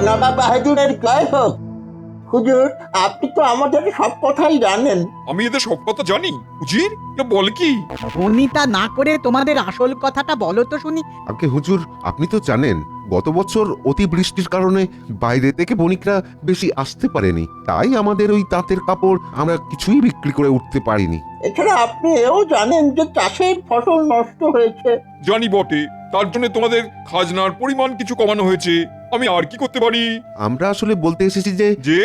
নবাব বাহাদুরের জয় হোক। হুজুর, আপনি তো আমাদের সব কথাই জানেন। আমি এদের সব কথা জানি। উজির বল কি? বর্ণিতা না করে তোমাদের আসল কথাটা বলো তো শুনি। আগে হুজুর, আপনি তো জানেন গত বছর অতিবৃষ্টির কারণে বাইরে থেকে বণিকরা বেশি আসতে পারেনি, তাই আমাদের ওই তাঁতের কাপড় আমরা কিছুই বিক্রি করে উঠতে পারিনি। এছাড়া আপনি এও জানেন যে চাষের ফসল নষ্ট হয়েছে। জানি বটে, তার জন্য তোমাদের খাজনার পরিমাণ কিছু কমানো হয়েছে। আমি আর কি করতে পারি? আমরা আসলে বলতে এসেছি যে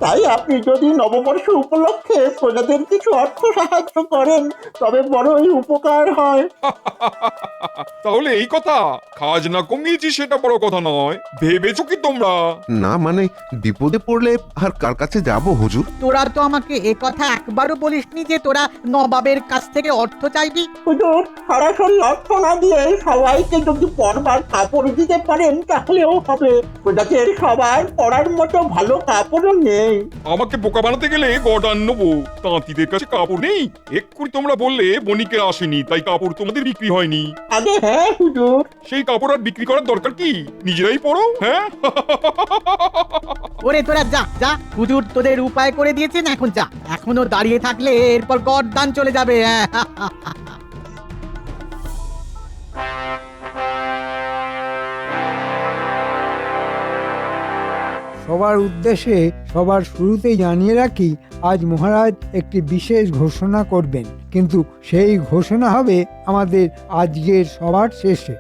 তাই আপনি যদি নববর্ষ উপলক্ষে প্রজাদের কিছু অর্থ সাহায্য করেন তবে বড়ই উপকার হয়। তাহলে এই কথা, খাজনা কমিয়েছি সেটা বড় কথা নয়, ভেবেছো কি তোমরা? না মানে বিপদে পড়লে আর কার কাছে যাব হুজুর? তোরা তো আমাকে এ কথা একবারও বলিসনি যে তোরা নবাবের কাছ থেকে অর্থ চাইবি। হুজুর, সরাসরি অর্থ না দিয়ে সবাইকে যদি পরবার কাপড় দিতে পারেন তাহলেও হবে। প্রজাদের সবার পরার মতো ভালো কাপড়ও নেই। আমাকে বোকা বানাতে গেলে গডান নেবো। তাঁতিদের কাছে কাপড় নেই? এক্ষুনি তোমরা বললে বণিকের আসেনি তাই কাপড় তোমাদের বিক্রি হয়নি। আগে হ্যাঁ হুজুর। সেই কাপড় আর বিক্রি করার দরকার কি? নিজেরাই পরো। হ্যাঁ ওরে তোরা যা যা, হুজুর তোদের উপায় করে দিয়েছেন, এখন যা। এখনো দাঁড়িয়ে থাকলে এরপর গরদান চলে যাবে। সবার উদ্দেশ্যে সবার শুরুতেই জানিয়ে রাখি, আজ মহারাজ একটি বিশেষ ঘোষণা করবেন, কিন্তু সেই ঘোষণা হবে আমাদের আজকের সবার শেষে।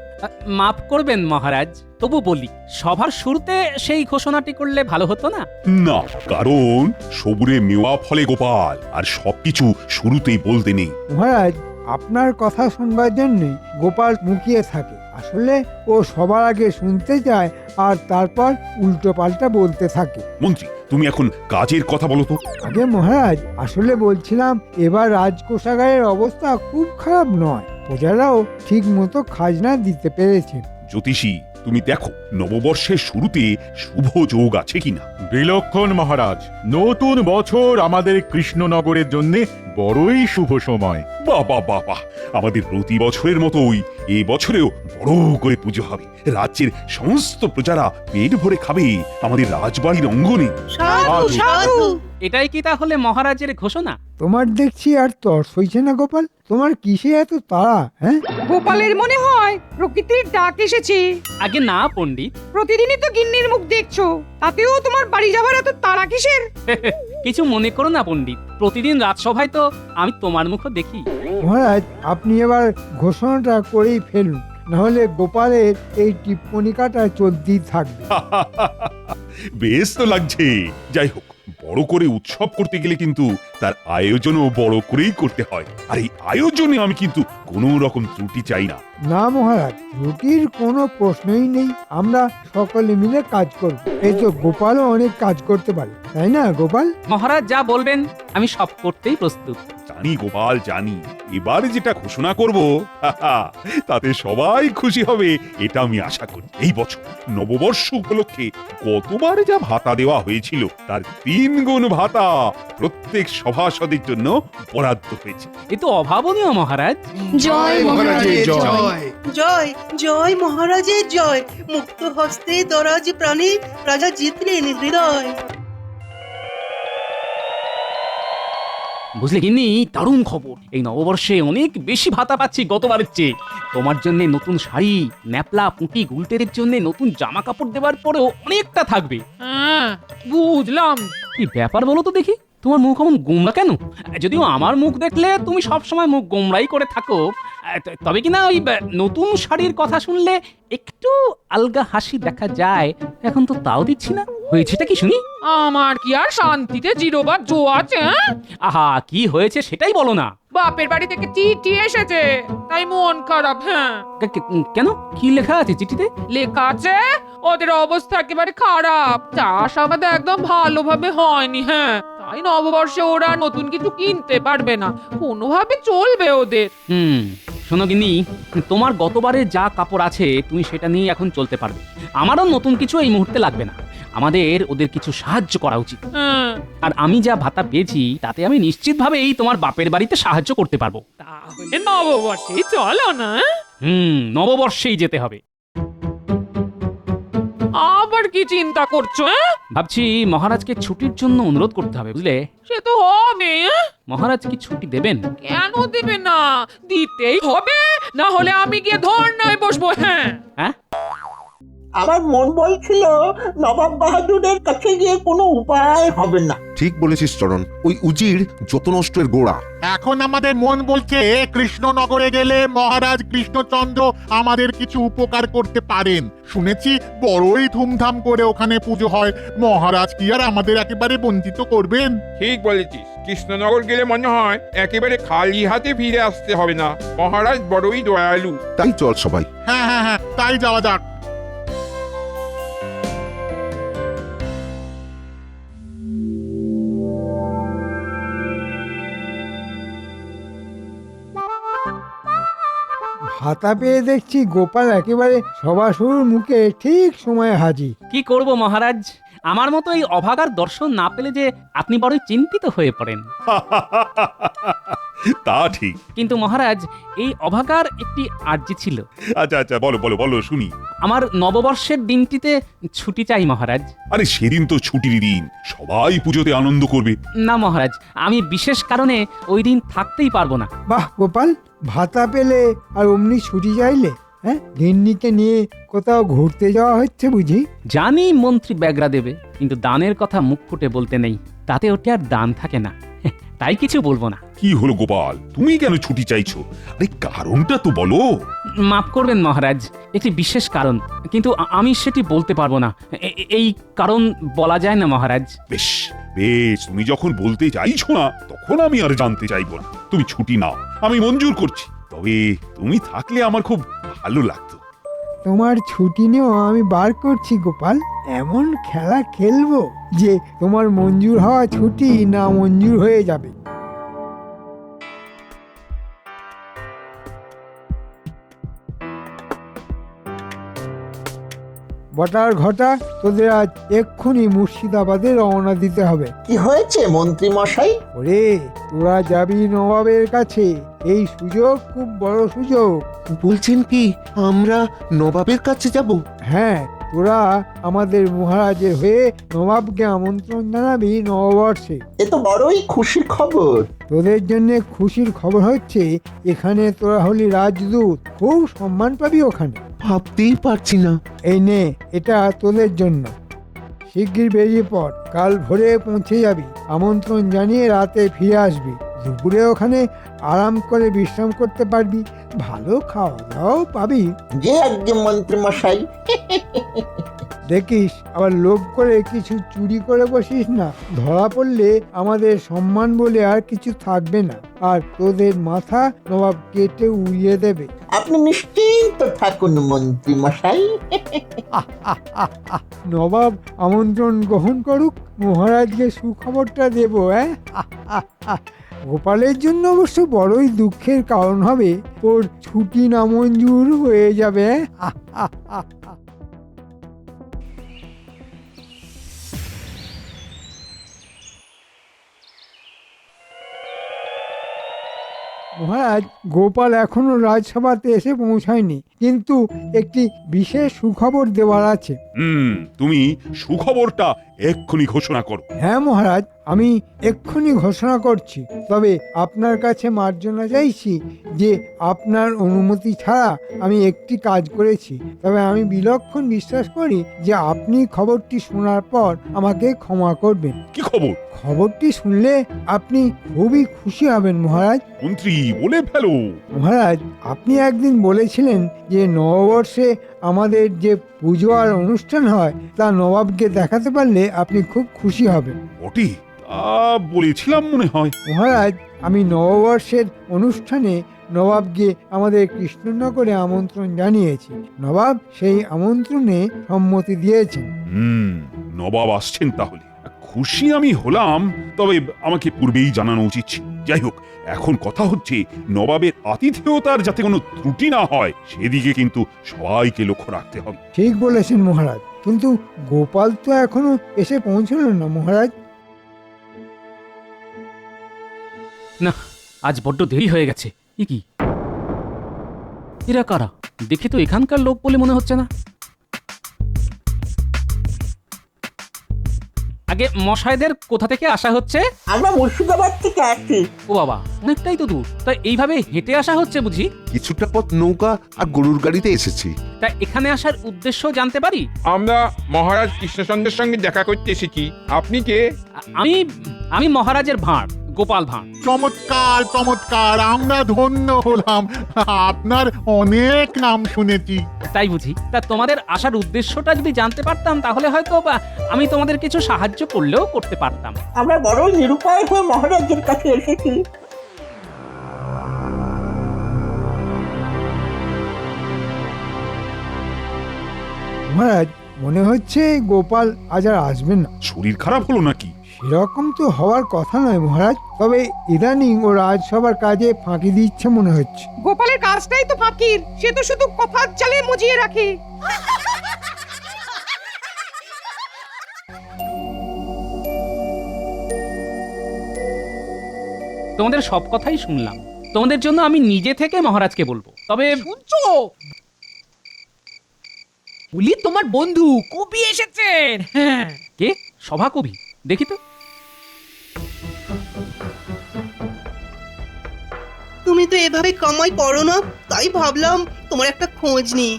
মাফ করবেন মহারাজ, তবু বলি, সবার শুরুতে সেই ঘোষণাটি করলে ভালো হতো না? না, কারণ সবুরে মেওয়া ফলে গোপাল, আর সবকিছু শুরুতেই বলতে নেই। মহারাজ, আপনার কথা শুনবার জন্য গোপাল মুখিয়ে থাকে। আসলে ও সবার আগে শুনতে চায় আর তারপর উল্টো পাল্টা বলতে থাকে। মন্ত্রী, তুমি এখন কাজের কথা বলো তো। আগে মহারাজ, আসলে বলছিলাম এবার রাজকোষাগারের অবস্থা খুব খারাপ নয়, প্রজারাও ঠিক মতো খাজনা দিতে পেরেছে। জ্যোতিষী, তুমি দেখো নববর্ষের শুরুতে শুভ যোগ আছে কিনা। বিলক্ষণ মহারাজ, নতুন বছর আমাদের কৃষ্ণনগরের জন্য বড়ই শুভ সময়। বাহ বাহ বাহ বাহ, আমাদের প্রতি বছরের মতোই এই বছরেও বড় করে পুজো হবে। রাজ্যের সমস্ত প্রজারা পেট ভরে খাবে আমাদের রাজবাড়ির অঙ্গনে। এটাই কি তাহলে মহারাজের ঘোষণা? তোমার দেখছি আর তর্স হইছে না গোপাল, তোমার কিসে এত তাড়া? হ্যাঁ, গোপালের মনে হয় প্রকৃতির ডাক এসেছে। আগে না পণ্ডিত, প্রতিদিনই তো গিন্নির মুখ দেখছো, তাতেও তোমার বাড়ি যাবার এত তাড়া কিসের? কিছু মনে করো না পণ্ডিত, প্রতিদিন রাজসভায় তো আমি তোমার মুখও দেখি। মহারাজ, আপনি এবার ঘোষণাটা করেই ফেলুন, নাহলে গোপালের এই টিপ্পণিকাটা চলতেই থাকবে। বেশ তো লাগছে। যাই হোক, বড় করে উৎসব করতে গেলে কিন্তু তার আয়োজনও বড় করেই করতে হয়, আর এই আয়োজনে আমি কিন্তু কোনো রকম ত্রুটি চাই না। না মহারাজ, ত্রুটির কোনো প্রশ্নই নেই, আমরা সকলে মিলে কাজ করব। এই তো গোপালও অনেক কাজ করতে পারে, তাই না গোপাল? মহারাজ যা বলবেন আমি সব করতেই প্রস্তুত। জানি গোপাল, জানি। এবার যেটা ঘোষণা করব তাতে সবাই খুশি হবে, এটা আমি আশা করি। এই বছর নববর্ষ উপলক্ষে গতবার যা ভাতা দেওয়া হয়েছিল তার 3 গুণ ভাতা প্রত্যেক সভাসদের জন্য বরাদ্দ হয়েছে। এ তো অভাবনীয় মহারাজ। জয় মহারাজের জয়, জয় জয় মহারাজের জয়। মুক্ত হস্তে দরাজ প্রাণে রাজা জিতলেন হৃদয়। বুঝলে গিন্নি, দারুণ খবর, এই নববর্ষে অনেক বেশি ভাতা পাচ্ছি গতবারের চেয়ে। তোমার জন্য নতুন শাড়ি, ন্যাপলা, পুঁটি, গুলটেদের জন্য নতুন জামা কাপড় দেওয়ার পরেও অনেকটা থাকবে। হ্যাঁ, বুঝলাম। কি ব্যাপার বলো তো দেখি, তোমার মুখ এমন গোমরা কেন? যদিও আমার মুখ দেখলে তুমি সবসময় মুখ গোমরাই করে থাকো, তবে কিনা ওই নতুন শাড়ির কথা শুনলে একটু আলগা হাসি দেখা যায়। এখন তো তাও দিচ্ছি না, হয়েছেটা কি শুনি? আমার কি আর শান্তিতে জিরোবার জো আছে? আহা, কি হয়েছে সেটাই বলো না। বাপের বাড়ি থেকে চিঠি এসেছে, তাই মন খারাপ। হ্যাঁ, কেন, কি লেখা আছে চিঠিতে? লেখা আছে ওদের অবস্থা একেবারে খারাপ, চাষ আবাদ একদম ভালোভাবে হয়নি। হ্যাঁ, তাই নববর্ষে ওরা নতুন কিছু কিনতে পারবে না, কোনোভাবে চলবে ওদের। শোনো গিন্নি, তোমার গতবারে যা কাপড় আছে তুমি সেটা নিয়ে এখন চলতে পারবে। আমারও নতুন কিছু এই মুহূর্তে লাগবে না। আমাদের ওদের কিছু সাহায্য করা উচিত। হ্যাঁ, আর আমি যা ভাতা পেয়েছি তাতে আমি নিশ্চিতভাবেই তোমার বাপের বাড়িতে সাহায্য করতে পারবো। তাহলে নববর্ষে চলো না। নববর্ষেই যেতে হবে। আবার কি চিন্তা করছো? ভাবছি মহারাজকে ছুটির জন্য অনুরোধ করতে হবে, বুঝলে? সে তো হবে। মহারাজ কি ছুটি দেবেন? কেন দেবে না? দিতেই হবে, না হলে আমি গিয়ে ধর্নায় বসবো। হ্যাঁ, হ্যাঁ, আমার মন বলছিল নবাব বাহাদুরের কাছে গিয়ে কোনো উপায় হবে না। ঠিক বলেছিস চরণ, ওই উজির যত নষ্টের গোড়া। এখন আমাদের মন বলছে কৃষ্ণনগরে গেলে মহারাজ কৃষ্ণচন্দ্র আমাদের কিছু উপকার করতে পারেন। শুনেছি বড়ই ধুমধাম করে ওখানে পুজো হয়। মহারাজ কি আর আমাদের একেবারে বঞ্চিত করবেন? ঠিক বলেছিস, কৃষ্ণনগর গেলে মনে হয় একেবারে খালি হাতে ফিরে আসতে হবে না। মহারাজ বড়ই দয়ালু। তাই চল সবাই। হ্যাঁ হ্যাঁ হ্যাঁ, তাই যাওয়া যাক। ভাতা পেয়ে দেখছি গোপাল একেবারে সবার মুখে ঠিক সময়ে হাজির। কি করব মহারাজ, আমার মতো এই অভাগার দর্শন না পেলে যে আপনি বড়ই চিন্তিত হয়ে পড়েন। তা ঠিক। কিন্তু মহারাজ, এই অভাগার একটি আর্জি ছিল। আচ্ছা আচ্ছা, বলো বলো বলো শুনি। আমার নববর্ষের দিনটিতে ছুটি চাই মহারাজ। আরে সেদিন তো ছুটির দিন, সবাই পুজোতে আনন্দ করবে। না মহারাজ, আমি বিশেষ কারণে ওই দিন থাকতেই পারবো না। বাহ গোপাল, ভাতা পেলে আর অমনি ছুটি চাইলে? হ্যাঁ, গিন্নিকে নিয়ে কোথাও ঘুরতে যাওয়া হচ্ছে বুঝি? জানি মন্ত্রী ব্যাগরা দেবে, কিন্তু দানের কথা মুখ ফুটে বলতে নেই, তাতে ওটি আর দান থাকে না। তাই কিছু বলবো না। কি হলো গোপাল, তুমি কেন ছুটি চাইছো? আরে কারণটা তো বলো। মাফ করবেন মহারাজ, একটি বিশেষ কারণ, কিন্তু আমি সেটি বলতে পারবো না। এই কারণ বলা যায় না মহারাজ। বেশ বেশ, তুমি যখন বলতে চাইছো না তখন আমি আর জানতে চাইবো না। তুমি ছুটি নাও, আমি মঞ্জুর করছি। তবে তুমি থাকলে আমার খুব ভালো লাগতো। তোমার ছুটি নিয়েও আমি বার করছি গোপাল। এমন খেলা খেলবো যে তোমার মঞ্জুর হওয়া ছুটি না মঞ্জুর হয়ে যাবে। বটার ঘটা, তোদের আজ এক্ষুনি মুর্শিদাবাদে রওনা দিতে হবে। কি হয়েছে মন্ত্রী মশাই? ওরে, তোরা যাবি নবাবের কাছে। এই সুযোগ খুব বড় সুযোগ। বলছেন কি আমরা নবাবের কাছে যাব? হ্যাঁ, তোরা আমাদের মহারাজের হয়ে নবাবকে আমন্ত্রণ জানাবি নববর্ষে। এ তো বড়ই খুশির খবর। তোদের জন্য খুশির খবর হচ্ছে এখানে তোরা হলি রাজদূত, খুব সম্মান পাবি ওখানে। ভাবতেই পারছি না। এই নে, এটা তোদের জন্য। শিগগির বেরিয়ে পড়, কাল ভোরে পৌঁছে যাবি। আমন্ত্রণ জানিয়ে রাতে ফিরে আসবি। দুপুরে ওখানে আরাম করে বিশ্রাম করতে পারবি, ভালো খাওয়া দাওয়াও পাবি। যে একজন মন্ত্রী মশাই। দেখিস আবার লোভ করে কিছু চুরি করে বসিস না, ধরা পড়লে আমাদের সম্মান বলে আর কিছু থাকবে না, আর তোদের মাথা নবাব কেটে উড়িয়ে দেবে। আপনি নিশ্চিন্ত থাকুন মন্ত্রী মশাই। নবাব আমন্ত্রণ গ্রহণ করুক, মহারাজকে সুখবরটা দেব। গোপালের জন্য অবশ্য বড়ই দুঃখের কারণ হবে, ওর ছুটি নামঞ্জুর হয়ে যাবে। মহারাজ, গোপাল এখনো রাজসভাতে এসে পৌঁছায়নি, কিন্তু একটি বিশেষ সুখবর দেওয়ার আছে। তুমি সুখবরটা এক্ষুনি ঘোষণা করো। হ্যাঁ মহারাজ, আমি এক্ষুনি ঘোষণা করছি। তবে আপনার কাছে মার্জনা চাইছি যে আপনার অনুমতি ছাড়া আমি একটি কাজ করেছি। তবে আমি বিলক্ষণ বিশ্বাস করি যে আপনি খবরটি শোনার পর আমাকে ক্ষমা করবেন। কি খবর? খবরটি শুনলে আপনি খুবই খুশি হবেন মহারাজ। মন্ত্রী বলে ফেলো। মহারাজ, আপনি একদিন বলেছিলেন যে নববর্ষে আমাদের যে পুজো আর অনুষ্ঠান হয় তা নবাবকে দেখাতে পারলে আপনি খুব খুশি হবেন। ওটি বলেছিলাম মনে হয়। মহারাজ, আমি নববর্ষের অনুষ্ঠানে নবাবকে আমাদের কৃষ্ণনগরে আমন্ত্রণ জানিয়েছি। নবাব সেই আমন্ত্রণে সম্মতি দিয়েছেন। নবাব আসছেন তাহলে। খুশি আমি হলাম, তবে আমাকে পূর্বেই জানানো উচিত ছিল। যাই হোক, এখন কথা হচ্ছে নবাবের আতিথেয়তার যাতে কোনো ত্রুটি না হয় সেদিকে কিন্তু সবাইকে লক্ষ্য রাখতে হবে। ঠিক বলেছেন মহারাজ, কিন্তু গোপাল তো এখনো এসে পৌঁছলো না মহারাজ। না, আজ বড্ড দেরি হয়ে গেছে। কি এরা কারা? দেখে তো এখানকার লোক বলে মনে হচ্ছে না। আগে মশাইদের কোথা থেকে আসা হচ্ছে? আমরা মুর্শিদাবাদ থেকে আসছি। ও বাবা, অনেকটাই তো দূর। তাই এইভাবে হেঁটে আসা হচ্ছে বুঝি? কিছুটা পথ নৌকা আর গরুর গাড়িতে এসেছি। তা এখানে আসার উদ্দেশ্য জানতে পারি? আমরা মহারাজ কৃষ্ণচন্দ্রের সঙ্গে দেখা করতে এসেছি। আপনি কে? আমি মহারাজের ভাঁড়, গোপাল ভাঁড়। চমৎকার চমৎকার, আমরা ধন্য হলাম। আপনার অনেক নাম শুনেছি। তাই বুঝি? তা তোমাদের আসার উদ্দেশ্যটা যদি জানতে পারতাম তাহলে হয়তো বা আমি তোমাদের কিছু সাহায্য করলেও করতে পারতাম। আমরা বড়ই নিরুপায় হয়ে মহারাজের কাছে এসেছি। মহারাজ, মনে হচ্ছে গোপাল আজ আর আসবেন না। শরীর খারাপ হলো নাকি? সেরকম তো হওয়ার কথা নয় মহারাজ, তবে ইদানিং ও রাজসভার কাজে ফাঁকি দিচ্ছে মনে হচ্ছে। গোপালের কাজটাই তো ফাঁকির, সে তো শুধু কথার চালে মুজিয়ে রাখে। তোমাদের সব কথাই শুনলাম। তোমাদের জন্য আমি নিজে থেকে মহারাজকে বলবো। তবে শুনছো? বলি তোমার বন্ধু কবি এসেছেন। হ্যাঁ। কে? সভাকবি? দেখি তো। তুমি তো এভাবে কামাই করো না, তাই ভাবলাম তোমার একটা খোঁজ নি।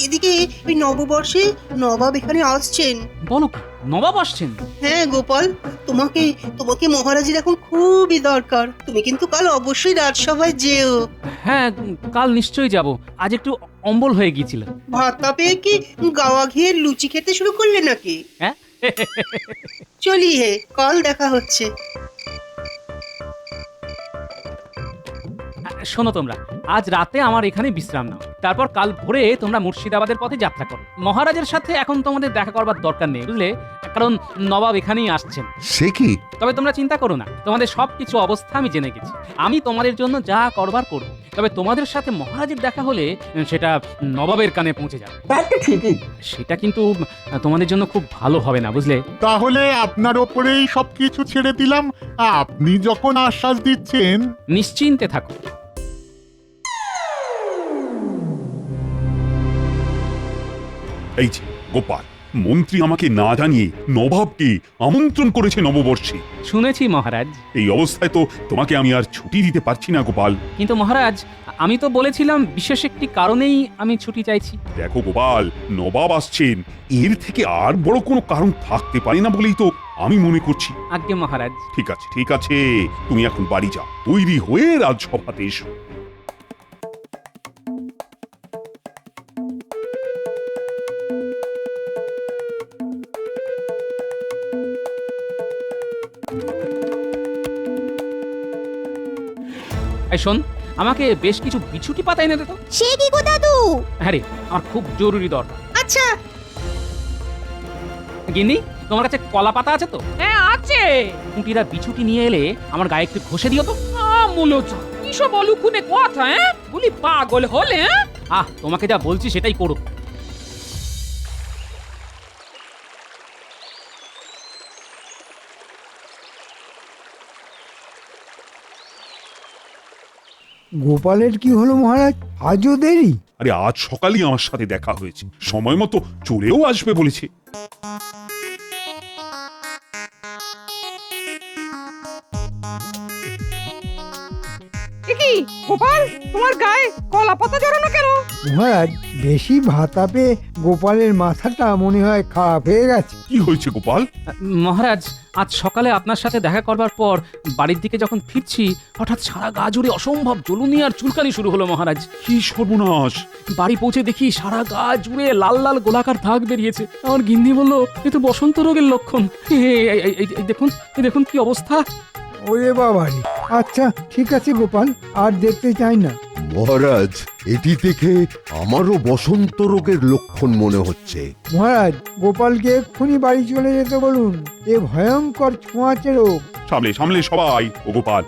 এদিকে ওই নববর্ষে নবাব এখানে আসছেন। বলো কি, নবাব আসছেন? হ্যাঁ গোপাল, তোমাকে তোমাকে মহারাজের এখন খুবই দরকার। তুমি কিন্তু কাল অবশ্যই রাজসভায় যেও। হ্যাঁ, কাল নিশ্চয়ই যাব। আজ একটু অম্বল হয়ে গিয়েছিল। ভাতা পেয়ে কি গাওয়া ঘিয়ে লুচি খেতে শুরু করলে নাকি? হ্যাঁ। চলি হে, কাল দেখা হচ্ছে। শোনো তোমরা, আজ রাতে আমার এখানে বিশ্রাম নাও, তারপর কাল ভোরে তোমরা মুর্শিদাবাদের পথে যাত্রা করো। মহারাজের সাথে এখন তোমাদের দেখা করবার দরকার নেই, বুঝলে? কারণ নবাব এখানেই আসছেন। সে কি? তবে তোমরা চিন্তা করো না, তোমাদের সব কিছু অবস্থা আমি জেনে গেছি। আমি তোমাদের জন্য যা করবার করব। তবে তোমাদের সাথে মহারাজের দেখা হলে সেটা নবাবের কানে পৌঁছে যাবে। সেটা কিন্তু তোমাদের জন্য খুব ভালো হবে না, বুঝলে? তাহলে আপনার ওপরেই সবকিছু ছেড়ে দিলাম। আপনি যখন আশ্বাস দিচ্ছেন। নিশ্চিন্তে থাকো। এই যে গোপাল, মন্ত্রী আমাকে না জানিয়ে নবাবকে আমন্ত্রণ করেছে নববর্ষে। শুনেছি মহারাজ। এই অবস্থায় তো তোমাকে আমি আর ছুটি দিতে পারছি না গোপাল। কিন্তু মহারাজ, আমি তো বলেছিলাম বিশেষ একটি কারণেই আমি ছুটি চাইছি। দেখো গোপাল, নবাব আসছেন, এর থেকে আর বড় কোনো কারণ থাকতে পারে না বলেই তো আমি মনে করছি। আজ্ঞে মহারাজ। ঠিক আছে ঠিক আছে, তুমি এখন বাড়ি যাও, তৈরি হয়ে রাজসভাতে এসো। এই শোন, আমাকে বেশ কিছু বিছুটি পাতা এনে দে তো। সে কি গো দাদু? হ্যাঁ রে, আমার খুব জরুরি দরকার। আচ্ছা। গিন্নি, তোমার কাছে কলা পাতা আছে তো? হ্যাঁ আছে। কুটিরা বিছুটি নিয়ে এলে আমার গায়ে একটু ঘষে দিও তো। মূলত কিসব অলুকুনে কথা, হ্যাঁ? বলি পাগল হলে? তোমাকে যা বলছি সেটাই করো। গোপালের কি হলো মহারাজ? আজও দেরি? আরে আজ সকালেই আমার সাথে দেখা হয়েছে, সময় মতো চলেও আসবে বলেছে। কি গোপাল, তোমার গায়ে কলা পাতা জড়ানো কেন? মহারাজ, বেশি ভাতা পেয়ে গোপালের মাথাটা মনে হয় খারাপ হয়ে গেছে। কি হয়েছে গোপাল? মহারাজ, আজ সকালে আপনার সাথে দেখা করবার পর বাড়ির দিকে যখন ফিরছি, হঠাৎ সারা গা জুড়ে অসম্ভব জ্বলুনি আর চুলকানি শুরু হলো মহারাজ। কি সর্বনাশ! বাড়ি পৌঁছে দেখি সারা গা জুড়ে লাল লাল গোলাকার দাগ বেরিয়েছে। আমার গিন্নি বলল, এ তো বসন্ত রোগের লক্ষণ। দেখুন দেখুন কি অবস্থা। ওরে বাবা রে! আচ্ছা ঠিক আছে গোপাল, আর দেখতে চাই না। মহারাজ, এটি দেখে আমারও বসন্ত রোগের লক্ষণ মনে হচ্ছে। মহারাজ, গোপালকে এক্ষুনি বাড়ি চলে যেতে বলুন। এ ভয়ঙ্কর ছোঁয়াচে রোগ। সামলে সামলে সবাই। ও গোপাল,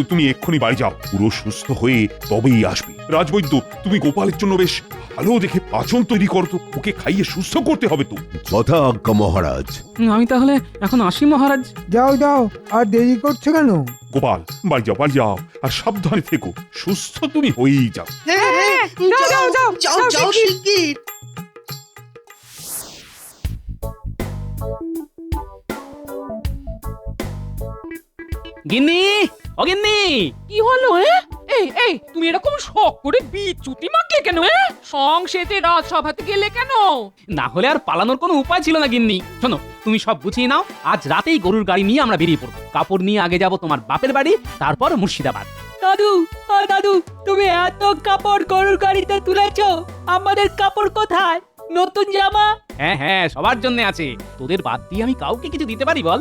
তুমি এক্ষুনি বাড়ি যাও, পুরো সুস্থ হয়ে তবেই আসবে। রাজবৈদ্য, তুমি গোপালের জন্য বেশ ভালো দেখে পাচন তৈরি করো তো, ওকে খাইয়ে সুস্থ করতে হবে তো। যথা আজ্ঞা মহারাজ। আমি তাহলে এখন আসি মহারাজ। যাও যাও, আর দেরি করছো কেন? গোপাল, বাড়ি যাও বাড়ি যাও, আর সাবধানে থেকো, সুস্থ তুমি হয়েই যাও। হ্যাঁ হ্যাঁ, যাও যাও যাও যাও শিগগির। গিন্নি, ও গিন্নি, কি হলো এই তুমি এরকম শখ করে বিচ্যুতি মাখিয়ে কেন? সংসেতে রাজসভাতে গেলে কেন? না হলে আর পালানোর কোনো উপায় ছিল না গিন্নি। শোনো, তুমি সব গুছিয়ে নাও, আজ রাতেই গরুর গাড়ি নিয়ে আমরা বেরিয়ে পড়বো। কাপড় নিয়ে আগে যাব তোমার বাপের বাড়ি, তারপর মুর্শিদাবাদ। দাদু, ও দাদু, তুমি এত কাপড় গরুর গাড়িতে তুলেছো, আমাদের কাপড় কোথায়? নতুন জামা? হ্যাঁ হ্যাঁ, সবার জন্য আছে। তোদের বাদ দিয়ে আমি কাউকে কিছু দিতে পারি বল?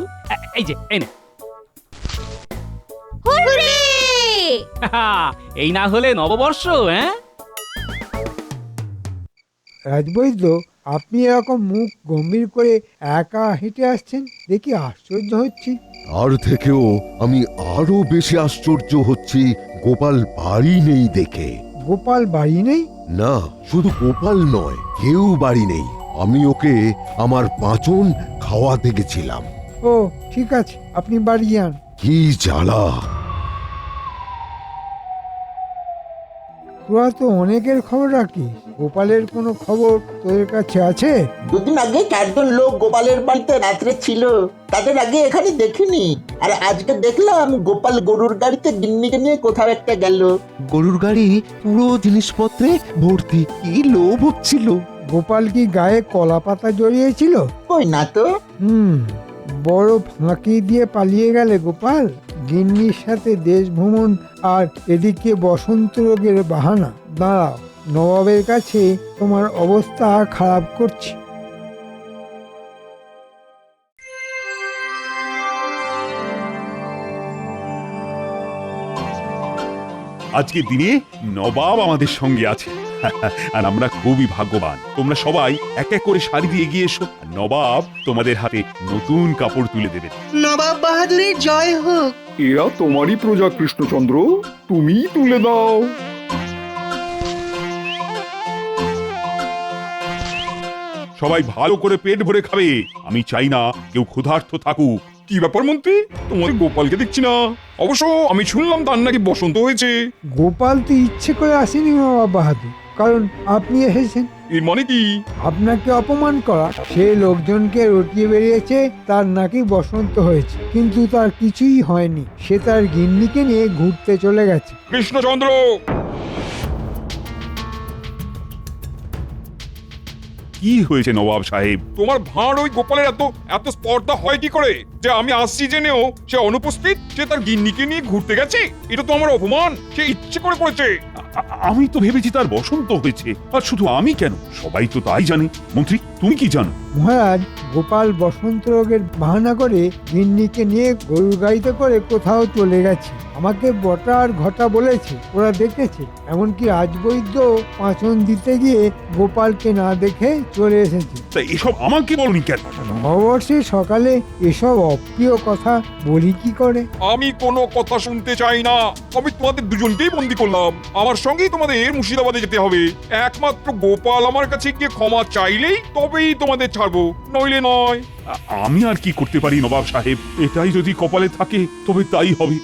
এই যে, এই নে। এই না হলে নববর্ষ। হ্যাঁ রাজবৈদ্য, আপনি এরকম মুখ গম্ভীর করে একা হেঁটে আসছেন দেখি আশ্চর্য হচ্ছি। তার থেকেও আমি আরো বেশি আশ্চর্য হচ্ছি গোপাল বাড়ি নেই দেখে। গোপাল বাড়ি নেই? না, শুধু গোপাল নয়, কেউ বাড়ি নেই। আমি ওকে আমার পাঁচন খাওয়াতে গেছিলাম। ও ঠিক আছে, আপনি বাড়ি যান। কি জ্বালা! তোরা তো অনেকের খবর রাখিস, গোপালের কোনো খবর তোদের কাছে আছে? দুদিন আগে 4 জন লোক গোপালের বাড়িতে রাত্রে ছিল, তাদের আগে এখানে দেখিনি। আর আজকে দেখলাম গোপাল গরুর গাড়িতে গিন্নিকে নিয়ে কোথাও একটা গেল। গরুর গাড়ি পুরো জিনিসপত্রে ভর্তি, কি লোভ হচ্ছিল। গোপাল কি গায়ে কলা পাতা জড়িয়েছিল? কই না তো। বড় ফাঁকি দিয়ে পালিয়ে গেলে গোপাল। গিন্নির সাথে দেশ ভ্রমণ, আর এদিকে বসন্ত রোগের বাহানা। দাঁড়াও, নবাবের কাছে তোমার অবস্থা খারাপ করছি। আজকের দিনে নবাব আমাদের সঙ্গে আছে, আর আমরা খুবই ভাগ্যবান। তোমরা সবাই এক এক করে শাড়ি দিয়ে এগিয়ে এসো, নবাব তোমাদের হাতে নতুন কাপড় তুলে দেবেন। নবাব বাহাদুরের জয় হোক। এরা তোমারই প্রজা কৃষ্ণচন্দ্র, তুমি তুলে দাও। সবাই ভালো করে পেট ভরে খাবে, আমি চাই না কেউ ক্ষুধার্ত থাকুক। কি ব্যাপার মন্ত্রী, তোমার গোপালকে দেখছি না? অবশ্য আমি শুনলাম তার নাকি বসন্ত হয়েছে। গোপাল তো ইচ্ছে করে আসেনি নবাব বাহাদুর, কারণ আপনি এসেছেন। এর মানে কি? আপনাকে অপমান করা। সে লোকজনকে রটিয়ে বেরিয়েছে তার নাকি বসন্ত হয়েছে, কিন্তু তার কিছুই হয়নি। সে তার গিন্নিকে নিয়ে ঘুরতে চলে গেছে। কৃষ্ণচন্দ্র, কি হয়েছে নবাব সাহেব? তোমার ভাঁড় ওই গোপালের এত এত স্পর্ধা হয় কি করে যে আমি আসছি জেনেও সে অনুপস্থিত, সে তার গিন্নিকে নিয়ে ঘুরতে গেছে? এটা তো আমার অপমান, সে ইচ্ছে করে করেছে। আমি তো ভেবেছি তার বসন্ত হয়েছে, আর শুধু আমি কেন, সবাই তো তাই জানে। মন্ত্রী, তুমি কি জানো? মহারাজ, গোপাল বসন্ত রোগের বাহানা করে গিন্নিকে নিয়ে গরুর গাড়িতে করে কোথাও চলে গেছে। আমাকে বটা আর ঘটা বলেছে, ওরা দেখেছে। এমনকি রাজবৈদ্য পাঁচন দিতে গিয়ে গোপালকে না দেখে চলে এসেছে। তা এসব আমাকে বলনি কেন? নববর্ষে সকালে এসব অপ্রিয় কথা বলি কি করে? আমি কোনো কথা শুনতে চাই না। আমি তোমাদের দুজনকেই বন্দি করলাম, আমার সঙ্গেই তোমাদের মুর্শিদাবাদে যেতে হবে। একমাত্র গোপাল আমার কাছে গিয়ে ক্ষমা চাইলেই তবেই তোমাদের ছাড়বো, নইলে নয়। আমি আর কি করতে পারি নবাব সাহেব? এটাই যদি কপালে থাকে তবে তাই হবে।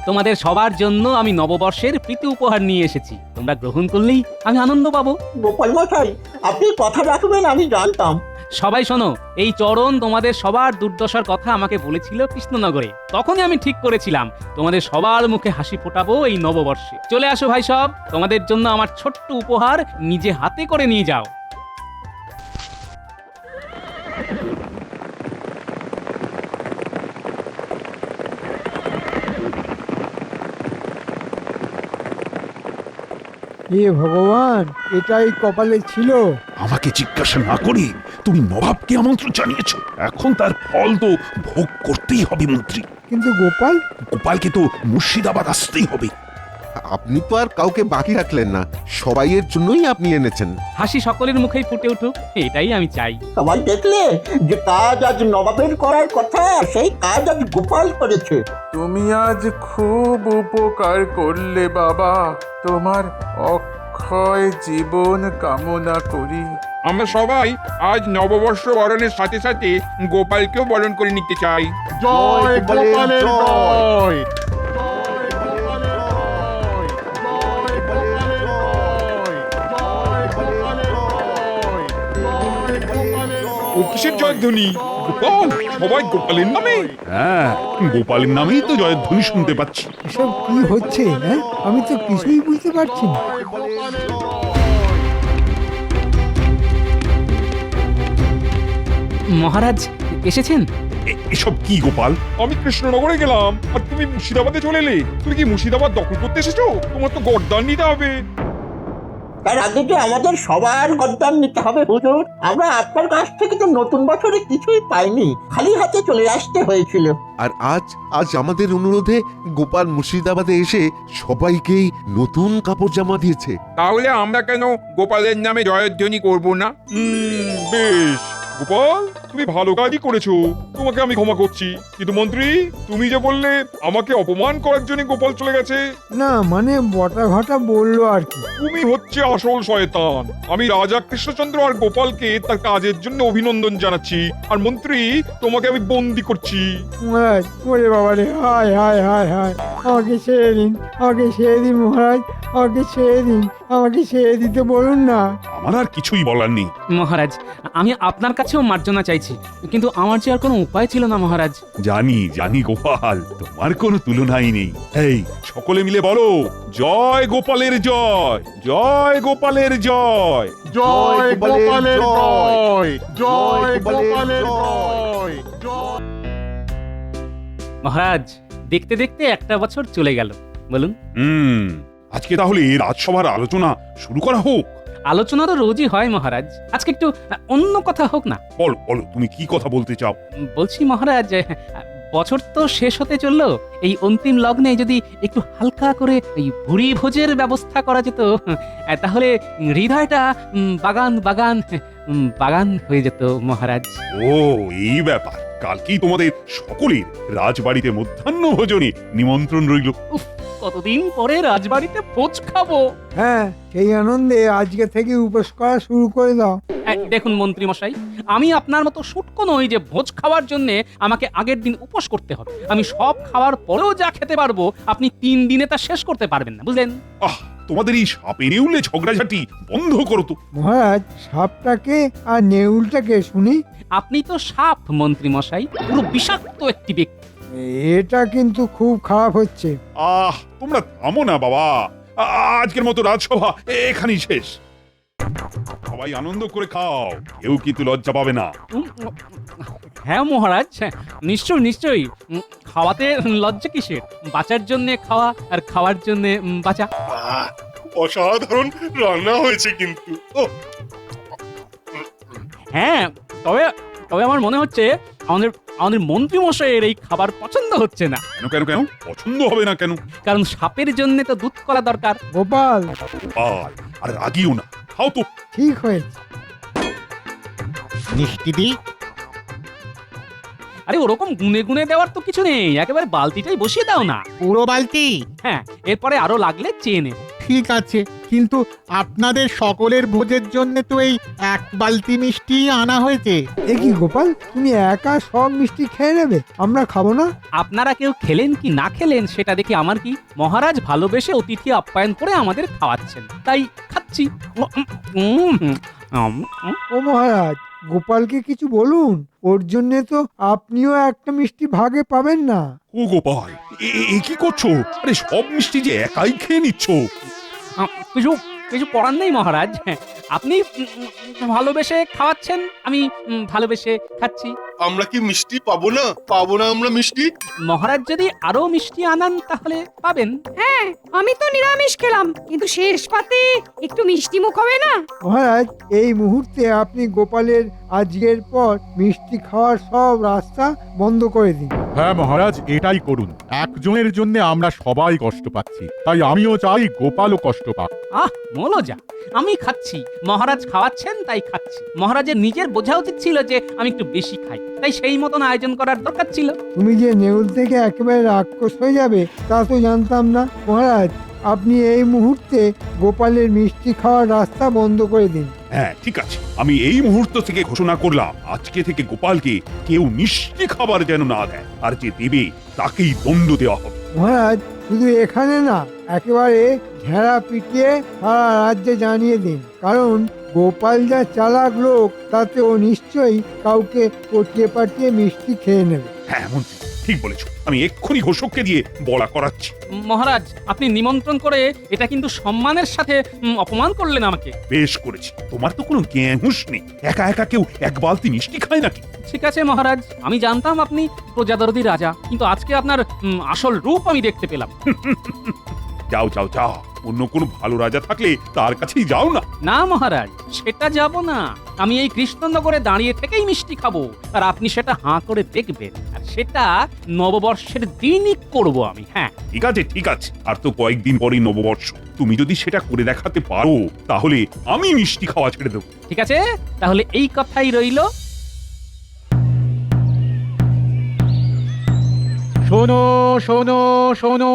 তোমাদের সবার জন্য আমি নববর্ষের প্রীতি উপহার নিয়ে এসেছি। তোমরা গ্রহণ করলেই আমি আনন্দ পাবো। গোপাল মশাই, আপনি কথা রাখবেন আমি জানতাম। সবাই শোনো, এই চরণ তোমাদের সবার দুর্দশার কথা আমাকে বলেছিল কৃষ্ণনগরে। তখনই আমি ঠিক করেছিলাম তোমাদের সবার মুখে হাসি ফোটাবো এই নববর্ষে। চলে আসো ভাই সব, তোমাদের জন্য আমার ছোট্ট উপহার নিজে হাতে করে নিয়ে যাও। হে ভগবান, এটাই কপালে ছিল। আমাকে জিজ্ঞাসা না করে তুমি নবাবকে আমন্ত্রণ জানিয়েছো, এখন তার ফল তো ভোগ করতেই হবে মন্ত্রী। কিন্তু গোপাল? গোপালকে তো মুর্শিদাবাদ আসতেই হবে। আপনি তো আর কাউকে বাকি রাখলেন না, সবাই এর জন্যই আপনি এনেছেন। হাসি সকলের মুখেই ফুটে উঠুক, এটাই আমি চাই। সবাই দেখলে যে কাজ আজ নবাবের করার কথা, সেই কাজ আজ গোপাল করেছে। তুমি আজ খুব উপকার করলে বাবা, তোমার অক্ষয় জীবন কামনা করি। আমরা সবাই আজ নববর্ষ বরণের সাথে সাথে গোপালকেও বরণ করে নিতে চাই। জয় গোপালের জয়। ও কিসের জয়ধ্বনি? গোপাল, সবাই গোপালের নামে? হ্যাঁ, গোপালের নামেই তো জয়ধ্বনি শুনতে পাচ্ছি। এসব কি হচ্ছে? হ্যাঁ, আমি তো কিছুই বুঝতে পারছি না। মহারাজ এসেছেন? এসব কি গোপাল? আমি কৃষ্ণনগরে গেলাম আর তুমি মুর্শিদাবাদে চলে এলে। তুমি কি মুর্শিদাবাদ দখল করতে এসেছো? তোমার তো গর্দান নিতে হবে। তার আগে যে আমাদের সবার গদ্দান নিতে হবে হুজুর। আমরা আপনার কাছ থেকে তো নতুন বছরে কিছুই পাইনি, খালি হাতে চলে আসতে হয়েছিল। আর আজ আমাদের অনুরোধে গোপাল মুর্শিদাবাদে এসে সবাইকেই নতুন কাপড় জামা দিয়েছে। তাহলে আমরা কেন গোপালের নামে জয়ধ্বনি করব না? বেশ গোপাল, তুমি ভালো কাজই করেছো, তোমাকে আমি ক্ষমা করছি। কিন্তু মন্ত্রী, তুমি যে বললে আমাকে অপমান করার জন্য গোপাল চলে গেছে। না মানে বটা ঘটা বললো আর কি। তুমি হচ্ছে আসল শয়তান। আমি রাজা কৃষ্ণচন্দ্র আর গোপালকে তার কাজের জন্য অভিনন্দন জানাচ্ছি, আর মন্ত্রী তোমাকে আমি বন্দি করছি। মহারাজ, ওরে বাবা রে, হায় হায় হায় হায়, আমাকে ছেড়ে দিন, আমাকে ছেড়ে দিন মহারাজ, আমাকে ছেড়ে দিন, আমাকে ছেড়ে দিতে বলুন না। আমার আর কিছুই বলার নেই মহারাজ, আমি আপনার কাছেও মার্জনা চাইছি, কিন্তু আমার যে আর কোনো উপায় ছিল না মহারাজ। জানি গোপাল, তোমার কোনো তুলনাই নেই। এই সকলে মিলে বলো, জয় গোপালের জয়, জয় গোপালের জয়। জয় গোপালের জয়, জয় গোপালের জয়, জয়। মহারাজ, দেখতে দেখতে একটা বছর চলে গেল, বলুন। আজকে তাহলে রাজসভার আলোচনা শুরু করা হোক। আলোচনা তো রোজই হয় মহারাজ, আজকে একটু অন্য কথা হোক না। বলো বলো, তুমি কি কথা বলতে চাও? বলছি মহারাজ, বছর তো শেষ হতে চললো, এই অন্তিম লগ্নে যদি একটু হালকা করে এই ভুরি ভোজের ব্যবস্থা করা যেত, তাহলে হৃদয়টা বাগান বাগান বাগান হয়ে যেত মহারাজ। ও, এই ব্যাপার। কালকেই তোমাদের সকলের রাজবাড়িতে মধ্যাহ্ন ভোজনে নিমন্ত্রণ রইল। কতদিন পরে রাজবাড়িতে ভোজ খাবো। হ্যাঁ, সেই আনন্দে আজকে থেকে উপোস করা শুরু করে দাও। দেখুন মন্ত্রী মশাই, আমি আপনার মতো শুটকো নই যে ভোজ খাওয়ার জন্য আমাকে আগের দিন উপোস করতে হবে। আমি সব খাওয়ার পরেও যা খেতে পারবো, আপনি 3 দিনে তা শেষ করতে পারবেন না, বুঝলেন? তোমাদের এই সাপে নেউলে ঝগড়াঝাটি বন্ধ করো তো। মহারাজ, সাপটাকে আর নেউলটাকে শুনি। আপনি তো সাপ মন্ত্রী মশাই, পুরো বিষাক্ত একটি ব্যক্তি। এটা কিন্তু খুব খারাপ হচ্ছে। তোমরা থামো না বাবা। আজকের মতো রাজসভা এখানেই শেষ। সবাই আনন্দ করে খাও, কেউ কিন্তু লজ্জা পাবে না। হ্যাঁ মহারাজ, নিশ্চয়ই নিশ্চয়ই। খাওয়াতে লজ্জা কিসের? বাঁচার জন্য খাওয়া আর খাওয়ার জন্য বাঁচা। অসাধারণ রান্না হয়েছে কিন্তু। হ্যাঁ, তবে তবে আমার মনে হচ্ছে আমাদের মন্ত্রী মশাইয়ের এই খাবার পছন্দ হচ্ছে না। কেন কেন পছন্দ হবে না কেন? কারণ সাপের জন্য তো দুধ করা দরকার। গোপাল, আর রাগিও না, খাও তো। ঠিক হয়েছে। মিষ্টি দি। আরে ওরকম গুনে গুনে দেওয়ার তো কিছু নেই, একেবারে বালতিটাই বসিয়ে দাও না। পুরো বালতি? হ্যাঁ, এরপরে আরো লাগলে চেয়ে নেব। ঠিক আছে, কিন্তু আপনাদের সকলের ভোজের জন্য তো এই 1 বালতি মিষ্টি আনা হয়েছে। এ কি গোপাল, তুমি একা সব মিষ্টি খেয়ে নেবে? আমরা খাবো না? আপনারা কেউ খেলেন কি না খেলেন সেটা দেখি আমার কি। মহারাজ ভালোবেসে অতিথি আপ্যায়ন করে আমাদের খাওয়াচ্ছেন, তাই খাচ্ছি। ও মহারাজ, গোপালকে কিছু বলুন, ওর জন্য তো আপনিও একটা মিষ্টি ভাগে পাবেন না। ও গোপাল, এ কি করছো? আরে সব মিষ্টি যে একাই খেয়ে নিচ্ছ। কিছু করার নেই মহারাজ। আপনি ভালোবেসে খাওয়াচ্ছেন, আমি ভালোবেসে খাচ্ছি। আমরা কি মিষ্টি পাবো না? পাবো না আমরা মিষ্টি? মহারাজ যদি আরো মিষ্টি আনান তাহলে পাবেন। হ্যাঁ, আমি তো নিরামিষ খেলাম, কিন্তু শেষ পাতে একটু মিষ্টি মুখ হবে না? মহারাজ, এই মুহূর্তে আপনি গোপালের আজকের পর মিষ্টি খাওয়ার সব রাস্তা বন্ধ করে দিন। হ্যাঁ মহারাজ, এটাই করুন। একজনের জন্য আমরা সবাই কষ্ট পাচ্ছি, তাই আমিও চাই গোপালও কষ্ট পাক। বলো যা, আমি খাচ্ছি, মহারাজ খাওয়াচ্ছেন তাই খাচ্ছি। মহারাজের নিজের বোঝা উচিত ছিল যে আমি একটু বেশি খাই, তাই সেই মতন আয়োজন করার দরকার ছিল। তুমি যে নেউল থেকে একেবারে রাক্ষস হয়ে যাবে তা তো জানতাম না। মহারাজ, আপনি এই মুহূর্তে গোপালের মিষ্টি খাওয়ার রাস্তা বন্ধ করে দিন। হ্যাঁ ঠিক আছে, আমি এই মুহূর্ত থেকে ঘোষণা করলাম, আজকে থেকে গোপালকে কেউ মিষ্টি খাবার যেন না দেয়, আর যে দেবে তাকেই দণ্ড দেওয়া হবে। মহারাজ, শুধু এখানে না, একেবারে ঝেড়া পিটিয়ে সারা রাজ্যে জানিয়ে দিন, কারণ গোপাল যা চালাক লোক, তাতে ও নিশ্চয়ই কাউকে পটিয়ে পাঠিয়ে মিষ্টি খেয়ে নেবে। হ্যাঁ মন্ত্রী, ঠিক বলেছো, আমি এক্ষুনি ঘোষককে দিয়ে বলা করাচ্ছি। মহারাজ, আপনি নিমন্ত্রণ করে এটা কিন্তু সম্মানের সাথে অপমান করলেন আমাকে। বেশ করেছি, তোমার তো কোনো জ্ঞান হুঁশ নেই, একা একা কেউ এক বালতি মিষ্টি খায় নাকি? ঠিক আছে মহারাজ, আমি জানতাম আপনি প্রজাদরদি রাজা, কিন্তু আজকে আপনার আসল রূপ আমি দেখতে পেলাম। যাও যাও যাও, অন্য কোনো ভালো রাজা থাকলে তার কাছেই যাও না। না মহারাজ, সেটা যাব না। আমি এই কৃষ্ণনগরে দাঁড়িয়ে থেকেই মিষ্টি খাবো, আর আপনি সেটা হাঁ করে দেখবেন, আর সেটা নববর্ষের দিনই করব আমি। হ্যাঁ ঠিক আছে ঠিক আছে, আর তো কয়েকদিন পরেই নববর্ষ, তুমি যদি সেটা করে দেখাতে পারো তাহলে আমি মিষ্টি খাওয়া ছেড়ে দেবো। ঠিক আছে, তাহলে এই কথাই রইল। শোনো শোনো শোনো,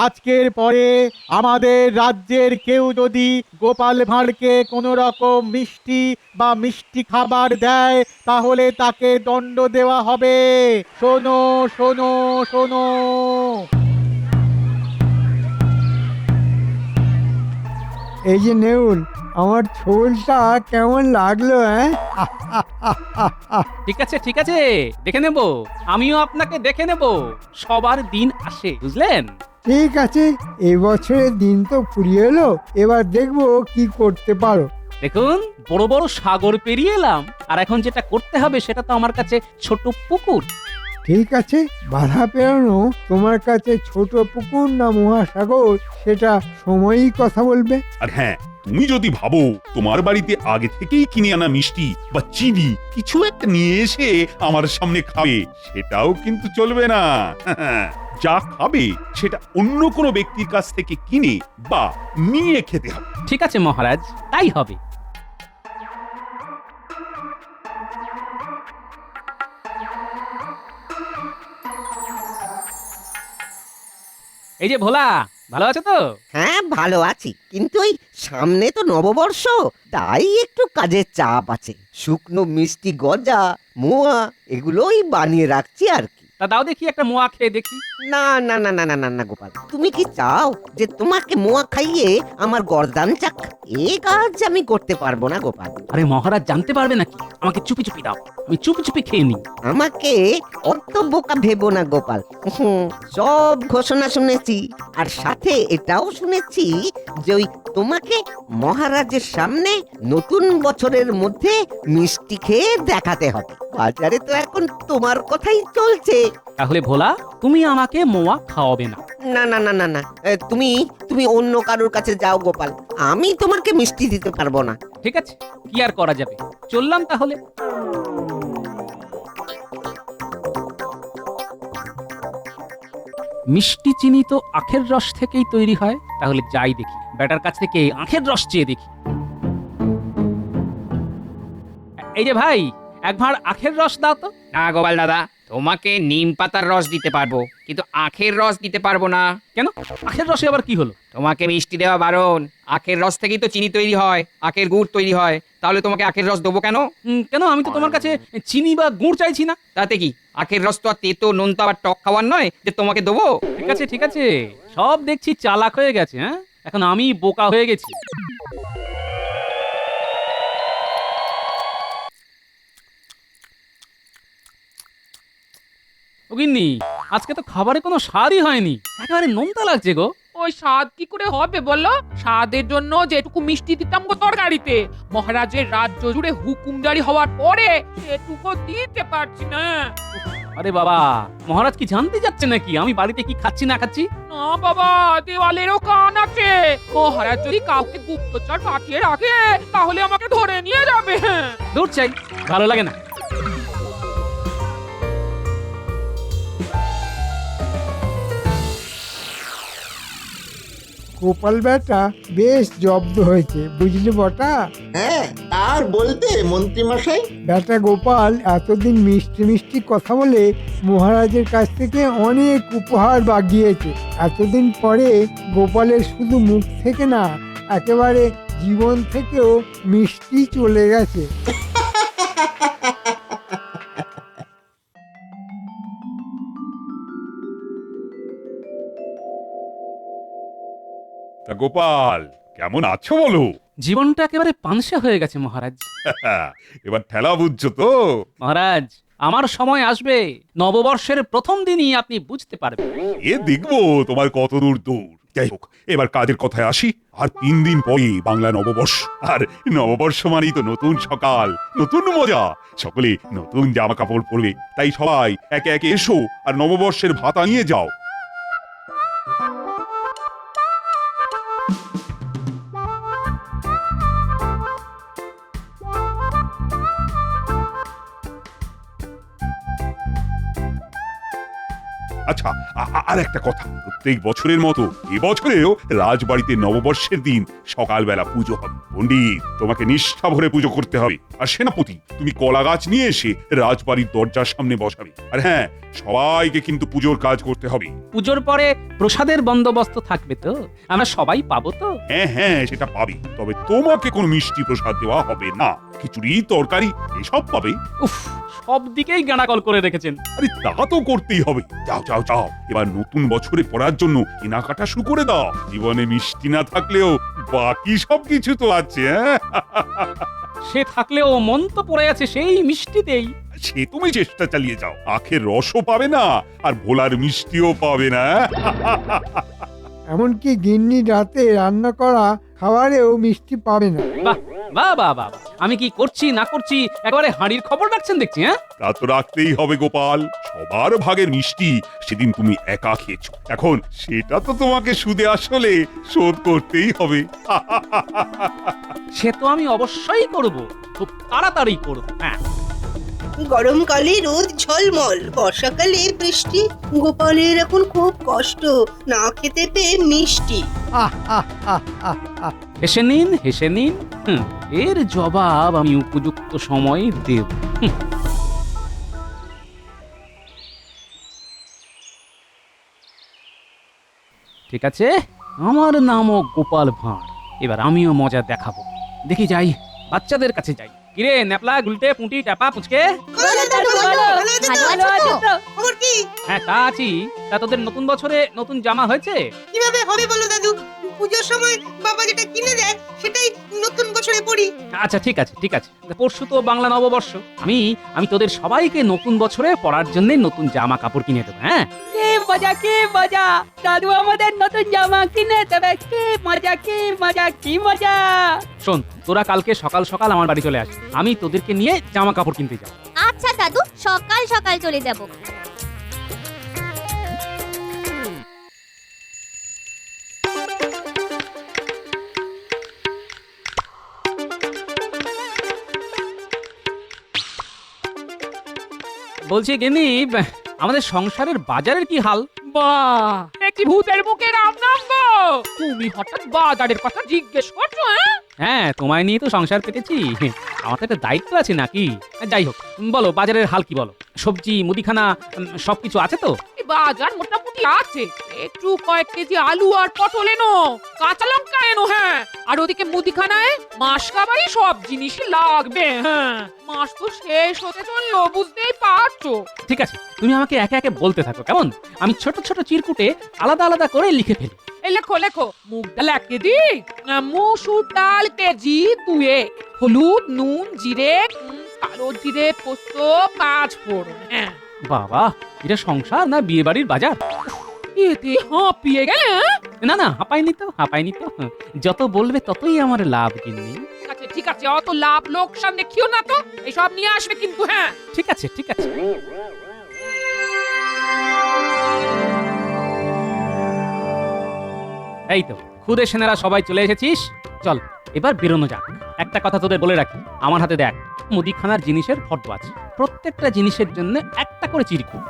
আজকের পরে আমাদের রাজ্যের কেউ যদি গোপাল ভাঁড়কে কোনো রকম মিষ্টি বা মিষ্টি খাবার দেয় তাহলে তাকে দণ্ড দেওয়া হবে। শোনো শোনো শোনো। এই যে নেউল, আমার ছোলটা কেমন লাগলো? ঠিক আছে ঠিক আছে, দেখে নেব, আমিও আপনাকে দেখে নেব। সবার দিন আসে, বুঝলেন? ঠিক আছে, এবছরের দিন তো ফুরিয়ে এলো, এবার দেখবো কি করতে পারো। দেখুন, বড় বড় সাগর পেরিয়ে এলাম, আর এখন যেটা করতে হবে সেটা তো আমার কাছে ছোট পুকুর। ঠিক আছে, বাধা পেরোনো তোমার কাছে ছোট পুকুর না মহাসাগর, সেটা সময়ই কথা বলবে। আর হ্যাঁ, তুমি যদি ভাবো তোমার বাড়িতে আগে থেকেই কিনে আনা মিষ্টি বা চিনি কিছু একটা নিয়ে এসে আমার সামনে খাবে, সেটাও কিন্তু চলবে না। যা খাবে সেটা অন্য কোনো ব্যক্তির কাছ থেকে কিনে বা নিয়ে খেতে হবে। ঠিক আছে মহারাজ, তাই হবে। এই যে ভোলা, ভালো আছো তো? হ্যাঁ ভালো আছি, কিন্তু ওই সামনে তো নববর্ষ, তাই একটু কাজের চাপ আছে। শুকনো মিষ্টি গজা, মোয়া এগুলোই বানিয়ে রাখছি আর কি। তা দাও দেখি একটা মোয়া খেয়ে দেখি। না না না না না না না গোপাল, তুমি কি চাও যে তোমাকে মোয়া খাইয়ে আমার গর্দান চাক? এই কাজ আমি করতে পারবো না গোপাল। আরে মহারাজ জানতে পারবে নাকি? আমাকে চুপি চুপি দাও, আমি চুপি চুপি খেয়ে নিই। আমাকে অত বোকা ভেবো না গোপাল। সব ঘোষণা শুনেছি, আর সাথে এটাও শুনেছি যে ওই তোমাকে মহারাজের সামনে নতুন বছরের মধ্যে মিষ্টি খেয়ে দেখাতে হবে। বাজারে তো এখন তোমার কথাই চলছে। তাহলে ভোলা, তুমি আমাকে মোয়া খাওয়াবে না? না না না না না, তুমি অন্য কারোর কাছে যাও গোপাল, আমি তোমাকে মিষ্টি দিতে পারবো না। ঠিক আছে, কি আর করা যাবে, চললাম তাহলে। মিষ্টি চিনি তো আখের রস থেকেই তৈরি হয়, তাহলে যাই দেখি, ব্যাটার কাছ থেকে আখের রস চেয়ে দেখি। এই যে ভাই, এক ভাঁড় আখের রস দাও তো। না গোপাল দাদা, তোমাকে নিম পাতার রস দিতে পারবো, কিন্তু আখের রস দিতে পারবো না। কেন? আখের রসে আবার কি হলো? তোমাকে মিষ্টি দেওয়া বারণ। আখের রস থেকেই তো চিনি তৈরি হয়, আখের গুড় তৈরি হয়, তাহলে তোমাকে আখের রস দেবো কেন? কেন? আমি তো তোমার কাছে চিনি বা গুড় চাইছি না। তাতে কি, আখের রস তো আর তেতো নোনতা আবার টক খাওয়ার নয় যে তোমাকে দেবো। ঠিক আছে ঠিক আছে, সব দেখছি চালাক হয়ে গেছে। হ্যাঁ, এখন আমি বোকা হয়ে গেছি। ও গিন্নি, আজকে তো খাবারে কোনো স্বাদই হয়নি, একেবারে নোনতা লাগছে গো। ওই ওই স্বাদ কি করে হবে বলো? স্বাদের জন্য যেটুকু মিষ্টি দিতাম গো তরকারিতে, মহারাজের রাজ্য জুড়ে হুকুমদারি হওয়ার পরে সেটুকু দিতে পারছি না। আরে বাবা, মহারাজ কি জানতে যাচ্ছে নাকি আমি বাড়িতে কি খাচ্ছি না খাচ্ছি? না বাবা, দেওয়ালেরও কান আছে। মহারাজ যদি কাউকে গুপ্তচর পাঠিয়ে রাখে তাহলে আমাকে ধরে নিয়ে যাবে। দূর চাই, ভালো লাগে না। গোপাল বেটা বেশ জব্দ হয়েছে, বুঝলি বটা? হ্যাঁ, আর বলতে মন্ত্রী মশাই, বেটা গোপাল এতদিন মিষ্টি মিষ্টি কথা বলে মহারাজের কাছ থেকে অনেক উপহার বাগিয়েছে। এতদিন পরে গোপালের শুধু মুখ থেকে না, একেবারে জীবন থেকেও মিষ্টি চলে গেছে। তা গোপাল, কেমন আছো বলো? জীবনটা একেবারে পানসে হয়ে গেছে মহারাজ। এবার ঠেলা বুঝছো তো? মহারাজ, আমার সময় আসবে, নববর্ষের প্রথম দিনই আপনি বুঝতে পারবেন। এ দেখবো তোমার কত দূর দূর। যাই হোক, এবার কাজের কথায় আসি। আর 3 দিন পরে বাংলা নববর্ষ, আর নববর্ষ মানেই তো নতুন সকাল, নতুন মজা। সকলে নতুন জামা কাপড় পরবে, তাই সবাই একে একে এসো আর নববর্ষের ভাতা নিয়ে যাও। আচ্ছা, আর একটা কথা, প্রত্যেক বছরের মতো এবছরেও রাজবাড়িতে নববর্ষের দিন সকালবেলা পুজো হবে। পণ্ডিত, তোমাকে নিষ্ঠা ভরে পুজো করতে হবে। আর সেনাপতি, তুমি কলা গাছ নিয়ে এসে রাজবাড়ির দরজার সামনে বসাবে। আর হ্যাঁ, সবাইকে কিন্তু পুজোর কাজ করতে হবে। পুজোর পরে প্রসাদের বন্দোবস্ত থাকবে তো? আমরা সবাই পাবো তো? হ্যাঁ হ্যাঁ, সেটা পাবে, তবে তোমাকে কোনো মিষ্টি প্রসাদ দেওয়া হবে না। খিচুড়ি, তরকারি এসব পাবে। উফ, সব দিকেই গানাকল করে রেখেছেন। আরে তা তো করতেই হবে। যাও যাও যাও, এবার নতুন বছরে পড়ার জন্য কেনাকাটা শুরু করে দাও। জীবনে মিষ্টি না থাকলেও বাকি সবকিছু তো আছে। সে থাকলেও মন তো পড়ে আছে সেই মিষ্টিতেই। সে তুমি চেষ্টা চালিয়ে যাও, আখের রসও পাবে না আর ভোলার মিষ্টিও পাবে না। এমনকি গিন্নি রাতে রান্না করা খাবারেও মিষ্টি পাবে না। বাহ বাহ বাহ বাহ, আমি কি করছি না করছি একেবারে হাঁড়ির খবর রাখছেন দেখছি। হ্যাঁ, তা তো রাখতেই হবে গোপাল। সবার ভাগের মিষ্টি সেদিন তুমি একা খেয়েছো, এখন সেটা তো তোমাকে সুদে আসলে শোধ করতেই হবে। সে তো আমি অবশ্যই করব, খুব তাড়াতাড়ি করব। হ্যাঁ, গরমকালে রোদ ঝলমল, বর্ষাকালে বৃষ্টি। গোপালের এখন খুব কষ্ট, না খেতে পেয়ে মিষ্টি। হেসে নিন হেসে নিন, এর জবাব আমি উপযুক্ত সময় দেব। ঠিক আছে, আমার নামও গোপাল ভাঁড়। এবার আমিও মজা দেখাবো। দেখি যাই, বাচ্চাদের কাছে যাই। কিরে ন্যাপলা, গুলটে, পুঁটি, টাপা, পুচকে? হ্যাঁ, তা আছি। তা তোদের নতুন বছরে নতুন জামা হয়েছে? কিভাবে হবে বলো দাদু? পূজোর সময় বাবা যেটা কিনে দেয় সেটাই নতুন বছরে পরি। আচ্ছা ঠিক আছে ঠিক আছে, পরশু তো বাংলা নববর্ষ। আমি তোদের সবাইকে নতুন বছরে পরার জন্য নতুন জামা কাপড় কিনে দেবো। হ্যাঁ, কি মজা কি মজা, দাদু আমাদের নতুন জামা কিনে দেবে। কি মজা কি মজা কি মজা। শোন, তোরা কালকে সকাল সকাল আমার বাড়ি চলে আসবি, আমি তোদেরকে নিয়ে জামা কাপড় কিনতে যাব। আচ্ছা দাদু, সকাল সকাল চলে যাব। বলছি গিন্নি, আমাদের সংসারের বাজারের কি হাল? বাহ, একটি ভূতের মুখে রাম নাম গো। তুমি হঠাৎ বাজারের কথা জিজ্ঞেস করছো? হ্যাঁ, তোমায় নিয়ে তো সংসার পেতেছি, আমার তো একটা দায়িত্ব আছে নাকি? যাই হোক, বলো বাজারের হাল কি বলো। সবজি, মুদিখানা সবকিছু আছে তো? বাজার মোটামুটি আছে, একটু কয়েক কেজি আলু আর পটল এনো, কাঁচা লঙ্কা এনো। হ্যাঁ, আর ওদিকে মুদিখানায় মাস কাবারই সব জিনিসই লাগবে। হ্যাঁ, মাস তো শেষ হতে চললো, বুঝতেই পারছো। ঠিক আছে, তুমি আমাকে একে একে বলতে থাকো কেমন? আমি ছোট ছোট চিরকুটে আলাদা আলাদা করে লিখে ফেলি। এই লেখো লেখো, মুগ ডাল 1 কেজি, মসুর ডাল কেজি 2, হলুদ, নুন, জিরে, কালো জিরে, পোস্ত 5 ফোড়ন। হ্যাঁ বাবা, এটা সংসার না বিয়ে বাড়ির বাজার? এতে হাঁপিয়ে গেলে। না না, হাঁপাইনি তো, হাঁপাইনি তো। যত বলবে ততই আমার লাভ গিন্নি। ঠিক আছে, অত লাভ লোকসান দেখিও না তো, এসব নিয়ে আসবে কিন্তু। হ্যাঁ ঠিক আছে, ঠিক আছে। এই তো খুদে সেনারা সবাই চলে এসেছিস, চল এবার বেরোনো যাক। একটা কথা তোদের বলে রাখি, আমার হাতে দেখ মুদিখানার জিনিসের ফটো আছে, প্রত্যেকটা জিনিসের জন্য একটা করে চিরকুট।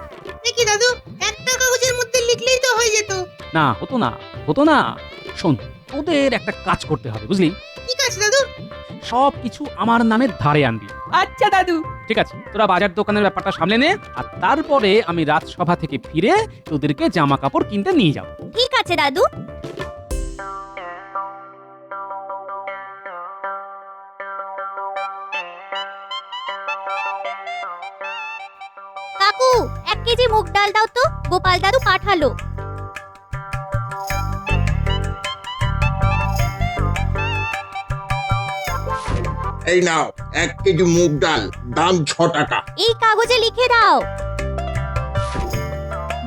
দেখি দাদু, একটা কাগজের মধ্যে লিখলেই তো হয়ে যেত। না, হতো না, হতো না। শোন, তোদের একটা কাজ করতে হবে, বুঝলি? ঠিক আছে দাদু। সব কিছু আমার নামে ধারে আনবি। আচ্ছা দাদু। ঠিক আছে, তোরা বাজার দোকানের ব্যাপারটা সামলে নে, আর তারপরে আমি রাজসভা থেকে ফিরে তোদেরকে জামা কাপড় কিনতে নিয়ে যাব। ঠিক আছে দাদু। কাকু, 1 কেজি মুগ ডাল দাও তো, গোপাল দাদু পাঠালো। এই নাও 1 কেজি মুগ ডাল, দাম 6 টাকা। এই কাগজে লিখে দাও।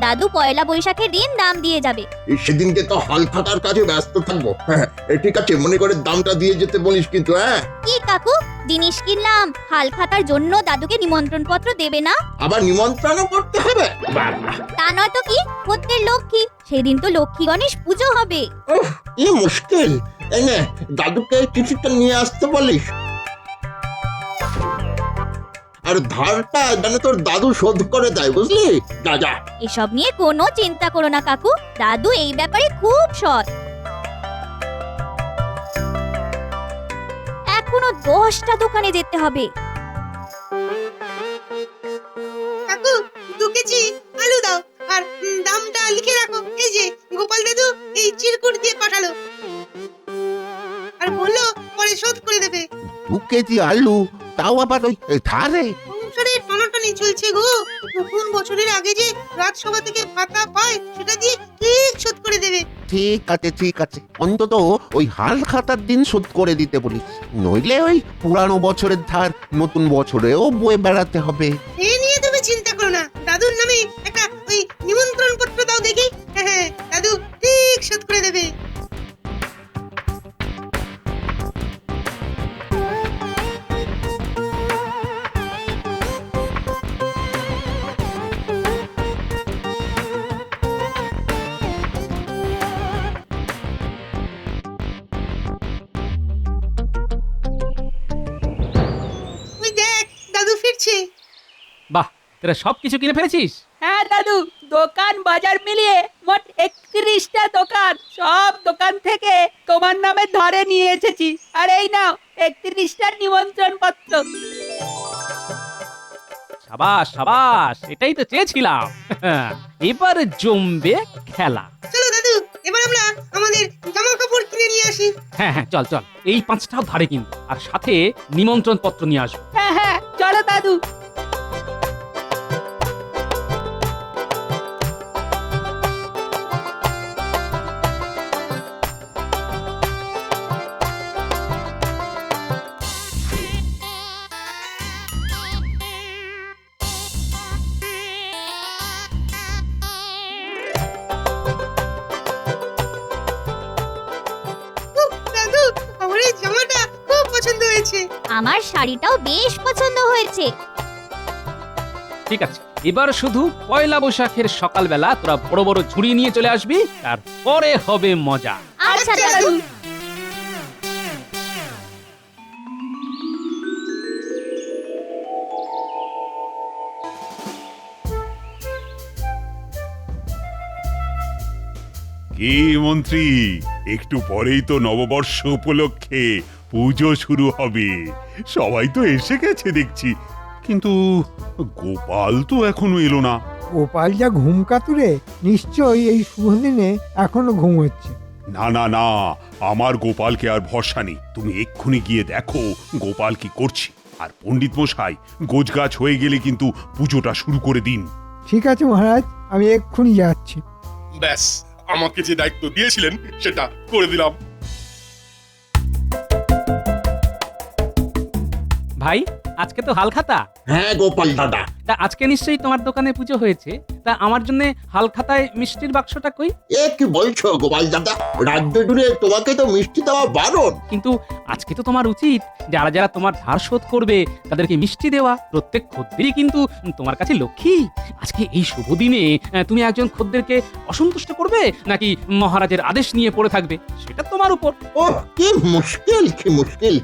দাদু পয়লা বৈশাখের দিন দাম দিয়ে যাবে। সেদিনকে তো হাল খাতার কাজে ব্যস্ত থাকবো। হ্যাঁ, ঠিক আছে, মনে করে দামটা দিয়ে যেতে বলিস কিন্তু। হ্যাঁ কি কাকু, জিনিস কিনলাম, হাল খাতার জন্য দাদুকে নিমন্ত্রণ পত্র দেবে না? আবার নিমন্ত্রণও করতে হবে? তা নয় তো কি, প্রত্যেক লক্ষ্মী, সেদিন তো লক্ষ্মী গণেশ পুজো হবে। কি মুশকিল। এই নে, দাদুকে চিঠিটা নিয়ে আসতে বলিস। আর ধারটা যেন তোর দাদু শোধ করে দেয়, বুঝলি? যা যা। এসব নিয়ে কোনো চিন্তা করো না কাকু, দাদু এই ব্যাপারে খুব সৎ। এখনো 10টা দোকানে যেতে হবে। কাকু, 2 কেজি আলু দাও, আর দামটা লিখে রাখো। এই যে গোপাল দাদু এই চিরকুট দিয়ে পাঠালো, আর বললো পরে শোধ করে দেবে। 2 কেজি আলু, তাও আবার ওই ধারে? সংসারে টানাটানি চলছে গো। নতুন বছরের আগে যে রাজসভা থেকে ভাতা পায়, সেটা দিয়ে ঠিক শোধ করে দেবে। ঠিক আছে, ঠিক আছে, অন্তত ওই হাল খাতার দিন শোধ করে দিতে বলিস, নইলে ওই পুরানো বছরের ধার নতুন বছরেও বয়ে বেড়াতে হবে। এ নিয়ে তুমি চিন্তা করো না, দাদুর নামে একটা ওই নিমন্ত্রণ পত্র দাও দেখি। হ্যাঁ, দাদু ঠিক শোধ করে দেবে। ওই দেখ, দাদু ফিরছে। বাহ, তোরা সব কিছু কিনে ফেলেছিস? হ্যাঁ দাদু, দোকান বাজার মিলিয়ে মোট 31টা দোকান, সব দোকান থেকে তোমার নামে ধরে নিয়ে এসেছি। আর এই নাও 31টা নিমন্ত্রণ পত্র। সাবাস সাবাস, এটাই তো চেয়েছিলাম। এবার জমবে খেলা। চলো দাদু, এবার আমরা আমাদের জামা কাপড় কিনে নিয়ে আসি। হ্যাঁ হ্যাঁ, চল চল, এই 5টাও ধারে কিনবো, আর সাথে নিমন্ত্রণ পত্র নিয়ে আসবো। হ্যাঁ হ্যাঁ, চলো দাদু। দাদু, আমার এই জামাটা খুব পছন্দ হয়েছে। আমার শাড়িটাও বেশ পছন্দ হয়েছে। ঠিক আছে, এবার শুধু পয়লা বৈশাখের সকালবেলা তোরা বড় বড় ঝুড়ি নিয়ে চলে আসবি, তারপরে হবে মজা। আচ্ছা দাদু। কি মন্ত্রী, একটু পরেই তো নববর্ষ উপলক্ষে পুজো শুরু হবে, সবাই তো এসে গেছে দেখছি, কিন্তু গোপাল তো এখনো এলো না। গোপাল যা ঘুম কাতুরে, নিশ্চয়ই এই শুভ দিনে এখনো ঘুম হচ্ছে। না না না, আমার গোপালকে আর ভরসা নেই, তুমি এক্ষুনি গিয়ে দেখো গোপাল কি করছে। আর পণ্ডিত মশাই, গোছগাছ হয়ে গেলে কিন্তু পুজোটা শুরু করে দিন। ঠিক আছে মহারাজ, আমি এক্ষুনি যাচ্ছি। ব্যাস, আমাকে যে দায়িত্ব দিয়েছিলেন সেটা করে দিলাম। ভাই, আজকে তো হাল খাতা। হ্যাঁ গোপাল দাদা, তা আজকে নিশ্চয়ই তোমার দোকানে পুজো হয়েছে, তা আমার জন্য হালখাতায় মিষ্টির বাক্সটা কই? এ কি বলছো গোপাল দাদা, রাজ্য জুড়ে তোমাকে তো মিষ্টি দেওয়া বারণ। কিন্তু আজকে তো তোমার উচিত যারা যারা তোমার ধার শোধ করবে তাদেরকে মিষ্টি দেওয়া। প্রত্যেক খদ্দেরই কিন্তু তোমার কাছে লক্ষ্মী। আজকে এই শুভ দিনে তুমি একজন খদ্দেরকে অসন্তুষ্ট করবে নাকি মহারাজের আদেশ নিয়ে পড়ে থাকবে, সেটা তোমার উপর। ও কি মুশকিল, কি মুশকিল!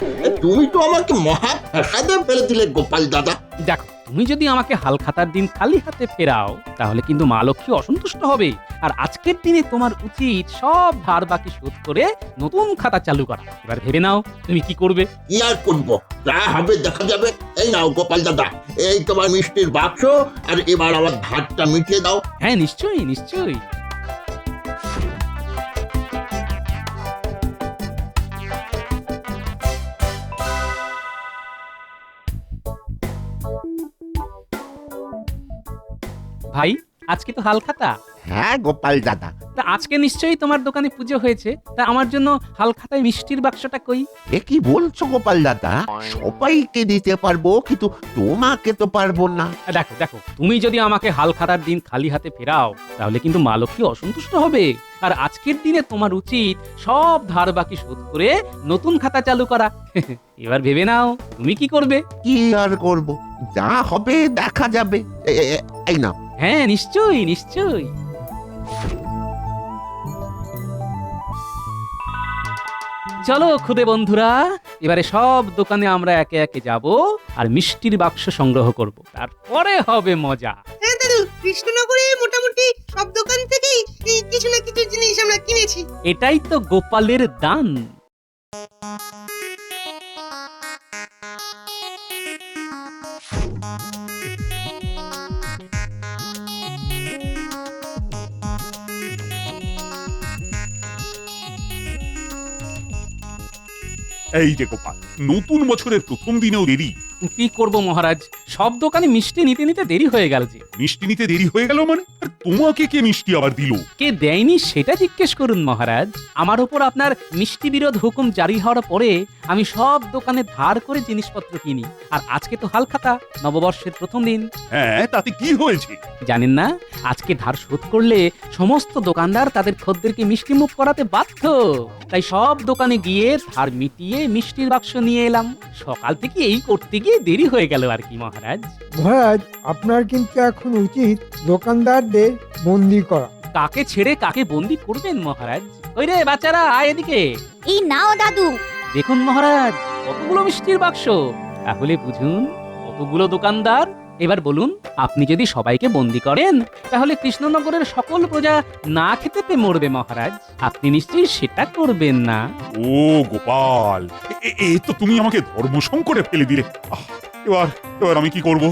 তুমি তো আমাকে মহা ফ্যাসাদে ফেলে দিলে গোপাল দাদা। দেখো, তুমি যদি আমাকে হালখাতার দিন খালি হাতে ফেরাও তাহলে কিন্তু মা লক্ষ্মী অসন্তুষ্ট হবে। আর আজকের দিনে তোমার উচিত সব ধার বাকি শোধ করে নতুন খাতা চালু করা। এবার ভেবে নাও তুমি কি করবে। কি আর করবো, যা হবে দেখা যাবে। এই নাও গোপাল দাদা, এই তোমার মিষ্টির বাক্স, আর এবার আমার ধারটা মিটিয়ে দাও। হ্যাঁ, নিশ্চয়ই নিশ্চয়ই। ভাই, আজকে তো হালখাতা। হ্যাঁ গোপাল দাদা। তা আজকে নিশ্চয়ই তোমার দোকানে পুজো হয়েছে, তা আমার জন্য হালখাতায় মিষ্টির বাক্সটা কই? এ কি বলছো গোপাল দাদা, সবাইকে দিতে পারবো কিন্তু তোমাকে তো পারবো না। দেখো দেখো, তুমি যদি আমাকে হালখাতার দিন খালি হাতে ফেরাও তাহলে কিন্তু মা লক্ষ্মী অসন্তুষ্ট হবে। আর আজকের দিনে তোমার উচিত সব ধার বাকি শোধ করে নতুন খাতা চালু করা। এবার ভেবে নাও তুমি কি করবে। কি আর করব, যা হবে দেখা যাবে। এই না। হ্যাঁ, নিশ্চয়ই নিশ্চয়ই। চলো খুদে বন্ধুরা, এবারে সব দোকানে আমরা একে একে যাব আর মিষ্টির বাক্স সংগ্রহ করব, তারপরে হবে মজা। হ্যাঁ দাদু, কৃষ্ণনগরে মোটামুটি সব দোকান থেকেই এই কিছু না কিছু জিনিস আমরা কিনেছি। এটাই তো গোপালের দান। এই যে গোপাল, নতুন বছরের প্রথম দিনেও দেরি। কি করব মহারাজ, সব দোকানে মিষ্টি নিতে নিতে দেরি হয়ে গেল যে। মিষ্টি নিতে দেরি হয়ে গেল মানে? আর তোমাকে কে মিষ্টি আবার দিল? কে দেয়নি সেটা জিজ্ঞেস করুন মহারাজ। আমার উপর আপনার মিষ্টি বিরোধ হুকুম জারি হওয়ার পরে আমি সব দোকানে ধার করে জিনিসপত্র কিনি। আর আজকে তো হালখাতা, নববর্ষের প্রথম দিন। হ্যাঁ, তাতে কি হয়েছে? জানেন না, আজকে ধার শোধ করলে সমস্ত দোকানদার তাদের খদ্দেরকে মিষ্টি মুখ করাতে বাধ্য। তাই সব দোকানে গিয়ে ধার মিটিয়ে মিষ্টির বাক্স নিয়ে এলাম। সকাল থেকে এই করতে গিয়ে দেরি হয়ে গেল আর কি মহারাজ। মহারাজ, আপনার কিন্তু এখন উচিত দোকানদারদের বন্দি করা। কাকে ছেড়ে কাকে বন্দি করবেন মহারাজ? ওই রে বাচ্চারা, আয় এদিকে। এই নাও দাদু। দেখুন মহারাজ, কতগুলো মিষ্টির বাক্স। তাহলে বুঝুন কতগুলো দোকানদার। এবার বলুন, আপনি যদি সবাইকে বন্দি করেন তাহলে কৃষ্ণনগরের সকল প্রজা না খেতে পেয়ে মরবে মহারাজ। আপনি নিশ্চয়ই সেটা করবেন না। ও গোপাল, এ তো তুমি আমাকে ধর্ম সংকটে ফেলে দিলে। এবার এবার আমি কি করব?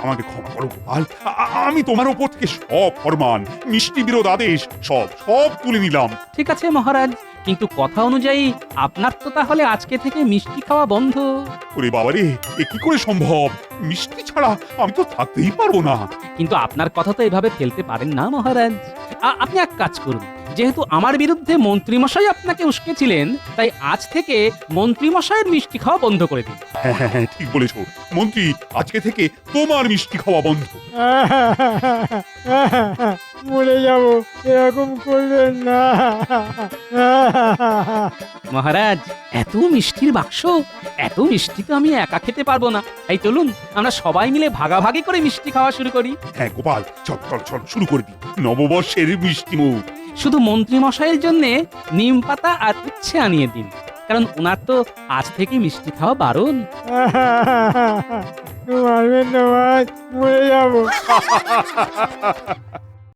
আমাকে ক্ষমা করো গোপাল। আমি তোমার ওপর থেকে সব ফরমান, মিষ্টি বিরোধ আদেশ সব তুলে নিলাম। ঠিক আছে মহারাজ, কিন্তু কথা অনুযায়ী আপনার তো তাহলে আজকে থেকে মিষ্টি খাওয়া বন্ধ। ওরে বাবারে, এ কি করে সম্ভব? মিষ্টি ছাড়া আমি তো থাকতেই পারবো না। কিন্তু আপনার কথা তো এভাবে ফেলতে পারেন না মহারাজ। আপনি এক কাজ করুন, যেহেতু আমার বিরুদ্ধে মন্ত্রীমশাই আপনাকে উস্কেছিলেন, তাই আজ থেকে মন্ত্রীমশাইয়ের মিষ্টি খাওয়া বন্ধ করে দিন। হ্যাঁ, ঠিক বলেছো মন্ত্রী, আজকে থেকে তোমার মিষ্টি খাওয়া বন্ধ। মরে যাব, এরকম করবেন না। মহারাজ, এত মিষ্টির বাক্স, এত মিষ্টি তো আমি একা খেতে পারবো না। তাই চলুন আমরা সবাই মিলে ভাগাভাগি করে মিষ্টি খাওয়া শুরু করি। হ্যাঁ গোপাল, চল শুরু করে দিই নববর্ষের মিষ্টি মুখ। শুধু মন্ত্রী মশাইয়ের জন্য নিম পাতা আর উচ্ছে আনিয়ে দিন, কারণ ওনার তো আজ থেকে মিষ্টি খাওয়া বারণ। মারবেন না, মরে যাবো।